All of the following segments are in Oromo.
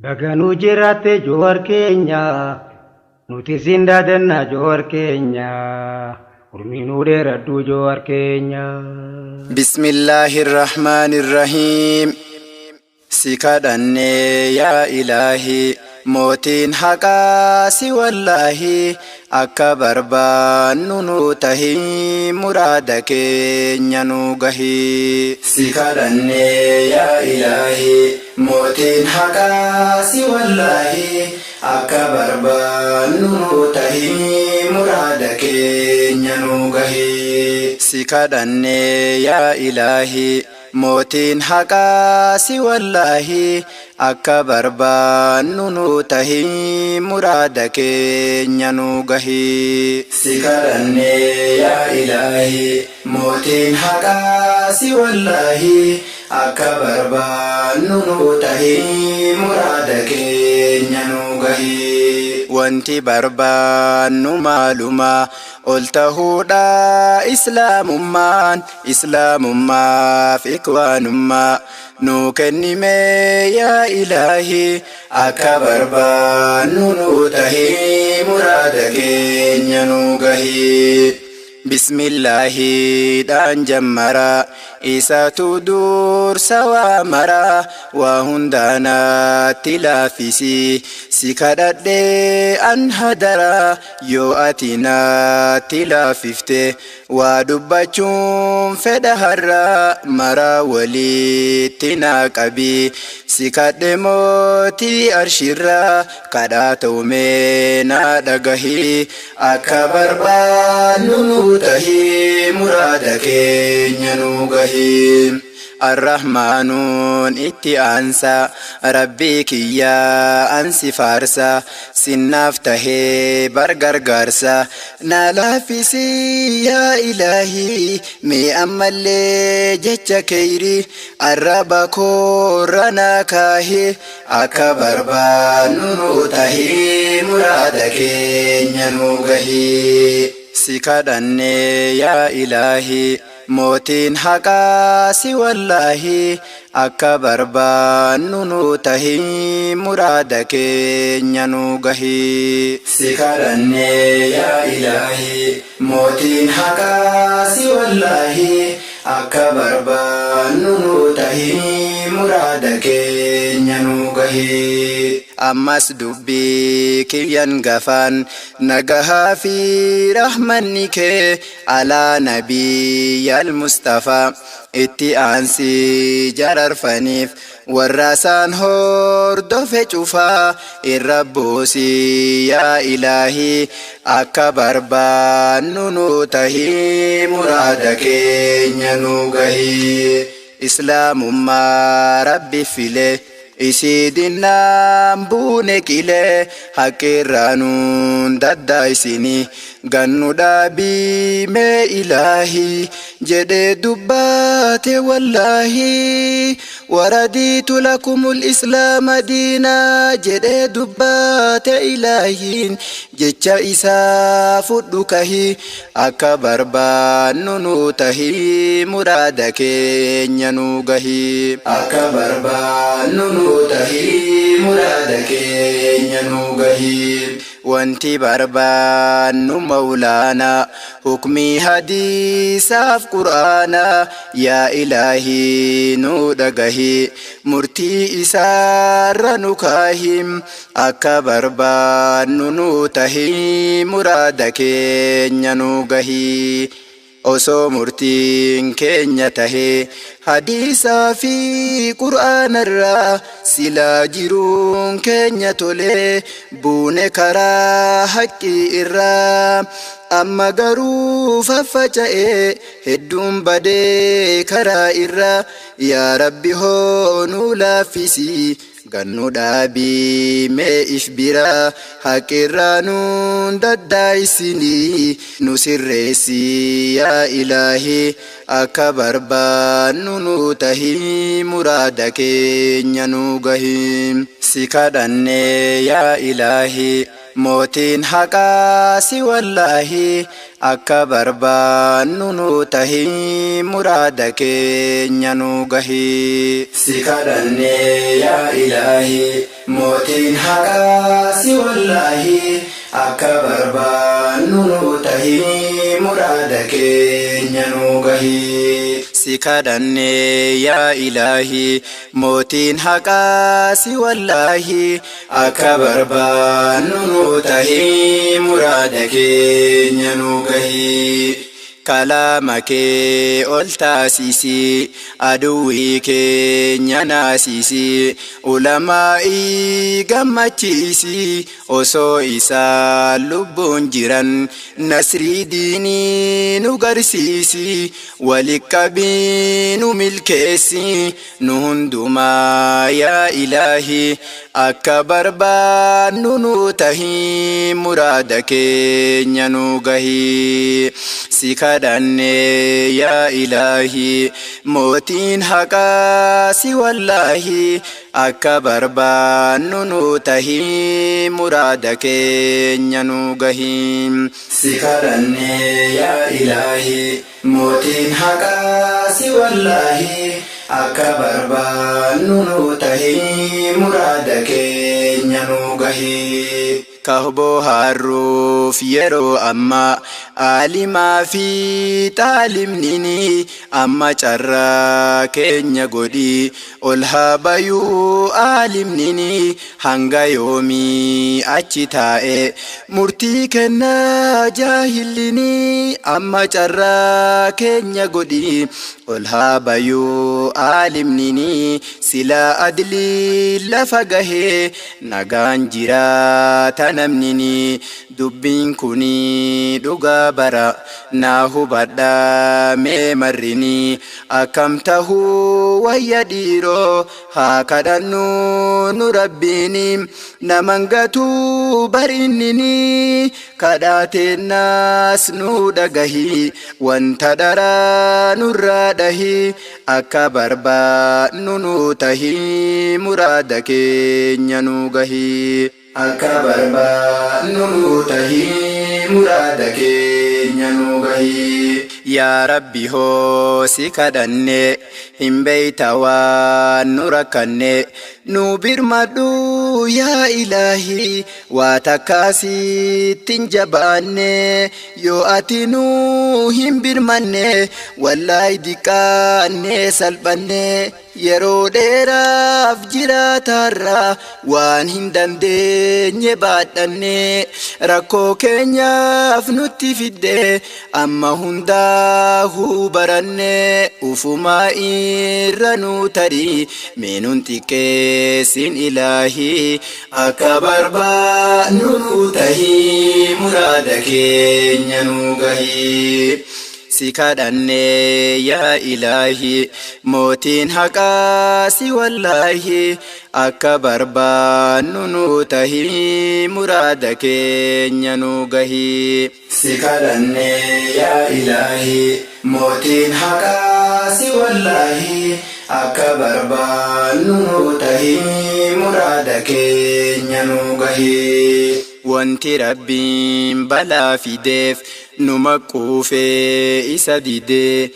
Baganuu jiraate joowar keenya nuti sindaadanna joowar keenya urminuu dheeradhu joowar keenya. Bismillahirrahmanirrahiim. Sikadhanne yaa ilaahi mootiin haqaa si wallaahi akka barbaannu nu tahi muraada keenya nu gahi. Sikadhanne yaa ilaahi mootiin haqaa si wallaahi akka barbaannu nu tahi muraada keenya nu gahi. Sikadhanne yaa ilaahi mootiin haqaa si wallaahi akka barbaannu nu tahi muraada keenya nu gahi. Sikadhanne yaa ilaahi mootiin haqaa si wallaahi akka barbaannu nu tahi muraada keenya nu gahi. Wanti barbaannu maaluma ol tahuudha islaamummaaf ikwaanummaa nu kennime yaa ilaahi akka barbaannu nu tahi muraada keenya nu gahi. Bismillahi dhaan jammara isaatu dursa waa mara waa hundaanaatti laafisi si kadhadhe an hadara yoo ati naatti laafifte waa dubbachuun fedha har'a mara walitti naa qabi si kadhe mootii arshirra kadhaa ta'ume naa dhagahi akka barbaannu nu tahi muraada keenya nu gahi. Arrahmaanuun itti aansa rabbii kiyyaa ansi faarsa sinnaaf tahee bargargaarsa na laafisi yaa ilaahi mee ammallee jecha keyri arraba koorra naa kaahi akka barbaannu nu tahi muraada keenya nu gahi. Sikadhanne yaa ilaahi mootiin haqaa si wallaahi akka barbaannu nu tahi muraada keenya nu gahi. Sikadhanne yaa ilaahi mootiin haqaa si wallaahi akka barbaannu nu tahi muraada keenya nu gahi. Ammas dubbii kiyyan gafaan nagahaa fi rahmanni kee alaa nabiyyal Mustafa itti aansi jararfaniif warra isaan hordofe cufaa irra buusi yaa ilaahi akka barbaannu nu tahi muraada keenya nu gahi. Islaamummaa rabbi file isi dinnaan buune qilee haqqirraanuun daddaa'isini gannu dhaabii mee ilaahi jedhee dubbaate wallaahi waradiitu lakumul islaama diinaa jedhee dubbaate ilaahiin jecha isaa fudhu kahi akka barbaannu nu tahi muraada keenya nu gahi. Akka barbaannu nu tahi muraada keenya nu gahi. Wanti barbaannu mawlaana hukmii hadiisaaf qur'aana yaa ilaahi nu dhagahi murtii isaarra nu kaahim akka barbaannu nu tahi muraada keenya nu gahi. Osoo murtiin keenya tahe hadiisaa fi qur'aanarraa silaa jiruun keenya tole buune karaa haqqii irraa amma garuu faffaca'e hedduun badee karaa irraa yaa rabbi hoo nu laaffisi gannu dhaabii mee if bira haqqirraa nuun daddaa'isini nu sirreessi yaa ilaahi akka barbaannu nu tahi muraada keenya nu gahi. Sikadhanne yaa ilaahi mootiin haqaa si wallaahi akka barbaannu nu tahii muraada keenya nu gahii si kadhannee yaa ilaahi mootiin haqaa si wallaahi akka barbaannu nu tahii muraada keenya nu gahii si kadhannee yaa ilaahi mootiin haqaa si wallaahi akka barbaannu nu tahii muraada keenya nu gahii kalaama kee ol taasisi aduwwii keenya naasisi ulamaa'ii gammachiisi osoo isaan lubbuun jiran nasrii diinii nu garsiisi walitti qabii nu milkeessi nu hundumaa yaa ilaahi akka barbaannu nu tahii muraada keenya nu gahii si kadhannee yaa ilaahi mootiin haqaa si wallaahi akka barbaannu nu tahii muraada keenya nu gahii si kadhannee yaa ilaahi mootiin haqaa si wallaahi akka barbaannu nu tahii muraada keenya nu gahii kahboo harruuf yeroo amma alimaa fi taalimnini amma carraa keenya godhi ol haa bayuu alimnini hanga yoomii achi taa'e murtii kennaa jaahillini amma carraa keenya godhi ol haa bayuu alimnini silaa adlii lafa gahee nagaan jiraata namnini dubbiin kuni dhugaa bara naa hubadhaa mee marrini akkam tahuu wayya dhiiroo haa kadhannu nu rabbiini naman gatuu barinnini kadhateennaas nu dhagahi wanta dharaa nurraa dhahi akka barbaannu nu tahii muraada keenya nu gahii akka barbaannu nu tahii muraada keenya nu gahii yaa rabbi hoo si kadhanne hin beeyta waan nu rakkanne nu birmadhu yaa ilaahi waa takkaasittin jabaanne yoo ati nu hin birmanne wallaahi diqqaanne salphanne yeroo dheeraaf jiraatarra waan hin dandeenye baadhanne rakkoo keenyaaf nutti fidde amma hundaahuu baranne ufumaa irra nu tarii meenuun xiqqeessin ilaahi akka barbaannu nu tahii muraada keenya nu gahii si kadhannee yaa ilaahi mootiin haqaa si wallaahi akka barbaannu nu tahii muraada keenya nu gahii si kadhannee yaa ilaahi mootiin haqaa si wallaahi akka barbaannu nu tahii muraada keenya nu gahii wanti rabbiin balaa fideef nu maquufee isa didee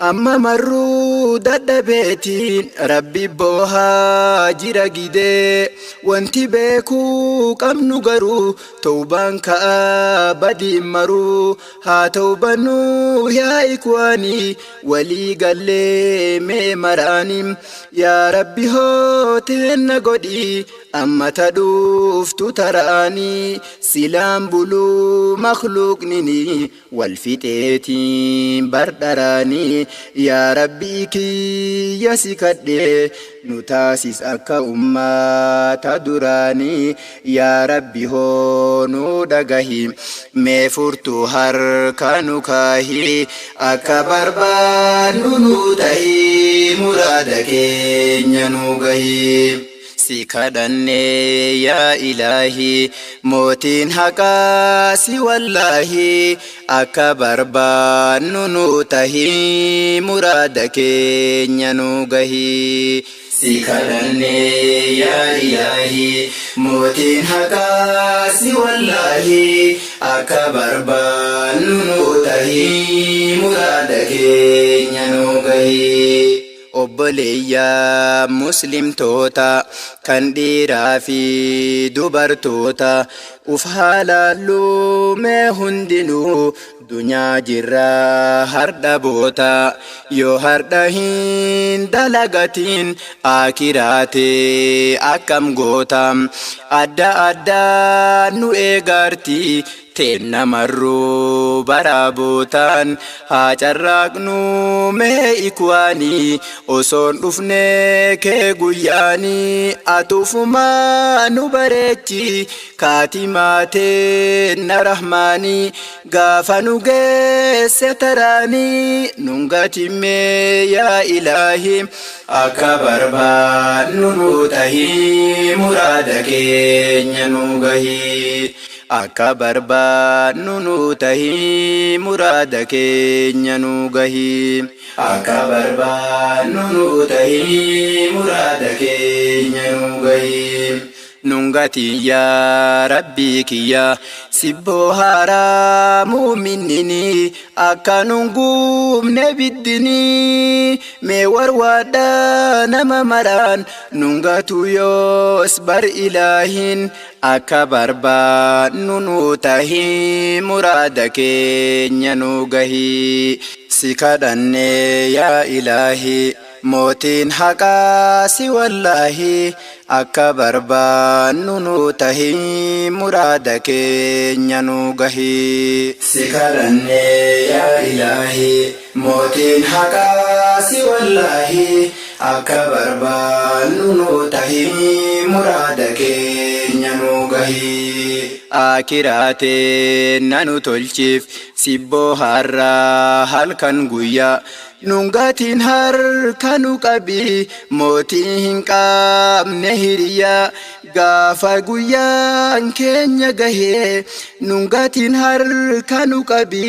amma marruu dadhabeetiin rabbi boohaa jira gidee wanti beekuu qabnu garuu tawbaan ka'a badiin maruu haa tawbannuu yaa ikwaanii walii gallee mee maraanii yaa rabbi hooteenna godhii amma tadhuuftu taraanii silaan buluu makhluuqnini wal fixeetiin bardharaanii yaa rabbii kiyya si kadhee nu taasis akka ummata duraanii yaa rabbi hoo nu dhagahi mee furtuu harka nu kaahi akka barbaannu nu tahii muraada keenya nu gahii si kadhannee yaa ilaahi mootiin haqaa si wallaahi akka barbaannu nu tahii muraada keenya nu gahii سكرني يا إلهي موتين حقاسي والله أكبر بانوته مرادك ينوغي obboleeyyaa muslimtoota kan dhiiraa fi dubartoota uf haalaallu mee hundinuu dunyaa jirraa hardha boota yoo hardha hin dalagatiin akiraatee akkam goota adda addaa nu eegaartii tenna marru barabootaan haa carraaqnu mee ikwaanii osoon dhufne kee guyyaanii atuufumaa nu bareechi kaatimaatee na rahmaanii gaafa nu geesse taraanii nungatimmee yaa ilaahi akka barbaadnu nu tahii muraada keenya nu gahii akka barbaadnu nu tahii muraada keenya nu gahii akka barbaadnu nu tahii muraada keenya nu gahii nungati yaa rabbii kiyya sibboo haaraa muuminnini akka nungumne biddini mee warwaadha nama maraan nungatu yoos bar ilaahin akka barbaadnu nu tahii muraada keenya nu gahii si kadhanne yaa ilaahi mootiin haqaasi wallaahi akka barbaadnu nu tahii muraada keenya nu gahii si kadhanne yaa ilaahi mootiin haqaasi wallaahi akka barbaadnu nu tahii muraada keenya nu gahii akiraatee nanu tolchiif sibboo harraa halkan guyyaa nungatiin harkanu qabi mootii hin qabne hiriyaa gaafa guyyaan keenya gahee nungatiin harkanu qabi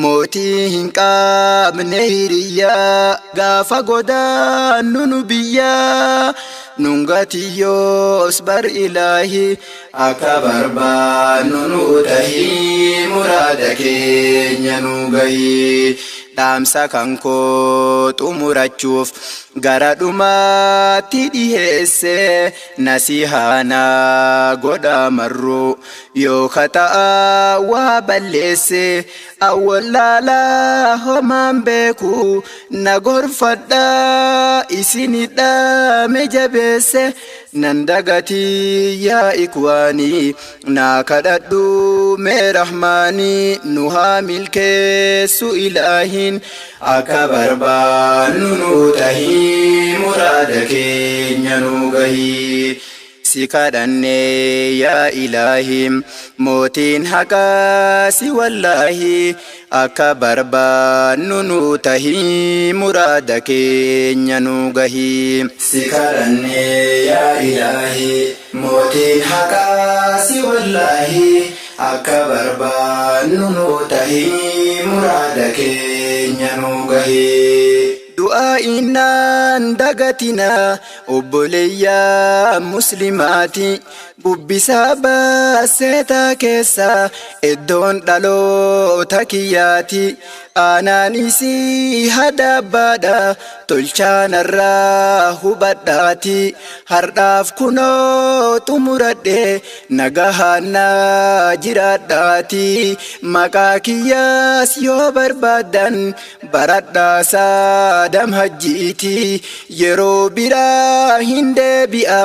mootii hin qabne hiriyaa gaafa godaannu nu biyyaa nungati yoos bar ilaahi akka barbaadnu nu tahii muraada keenya nu gahii dhaamsa kan koo xumurachuuf gara dhumaatti dhiheesse nasihaana godha marru yoo kata'a waa balleesse awwallaalaa homaan beeku na gorfadha isinidha me jabeesse nan dagatii yaa ikwaanii naa kadhadhu mee rahmaanii nu haa milkeessu ilaahin akka barbaadnu nu tahii muraada keenya nu gahii si kadhanne yaa ilaahi mootiin haqaasi wallaahi akka barbaadnu nu tahii muraada keenya nu gahii si kadhanne yaa ilaahi mootiin haqaasi wallaahi akka barbaadnu nu tahii muraada keenya nu gahii du'aa innaan dagatina obboleeyyaa muslimaati bubbisaa baaseetaa keessa iddoon dhaloota kiyyaati aanaan isii hadaabbaadha tolchaanarraa hubadhaati hardhaaf kunoo xumuradhe nagahaannaa jiraadhaati maqaa kiyyaas yoo barbaadan baradhaasaa damhajjiiti yeroo biraa hin deebi'a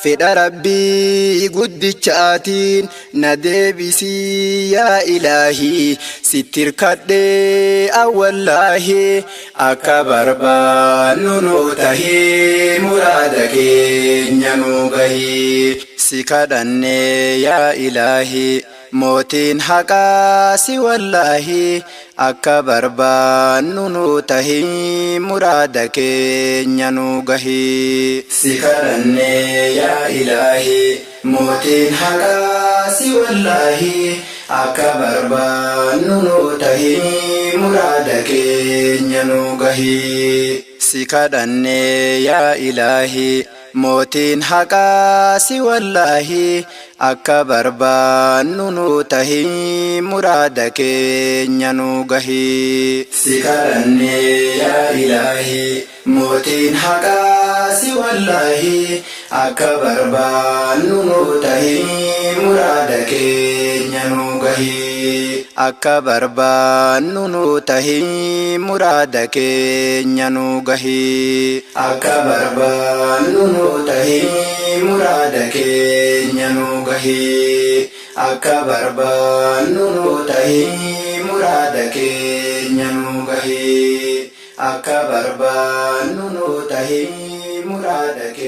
fedha rabbii guddichaatiin na deebisii yaa ilaahii sittirkadhee awwallaahi akka barbaadnu nu tahii muraada keenya nu gahii si kadhanne yaa ilaahii mootiin haqaasi wallaahi akka barbaadnu nu tahii muraada keenya nu gahii si kadhanne yaa ilaahi mootiin haqaasi wallaahi akka barbaadnu nu tahii muraada keenya nu gahii سكادني يا إلهي موتين حقاسي والله أكبر بانو تهي مرادك ننوغهي سكادني يا إلهي موتين حقاسي والله أكبر بانو تهي مرادك ننوغهي أكبر بانو تهي مرادك ننوغهي أكبر بانو تهي مرادك ننوغهي أكبر بانو تهي مرادك ننوغهي أكبر بانو تهي مرادك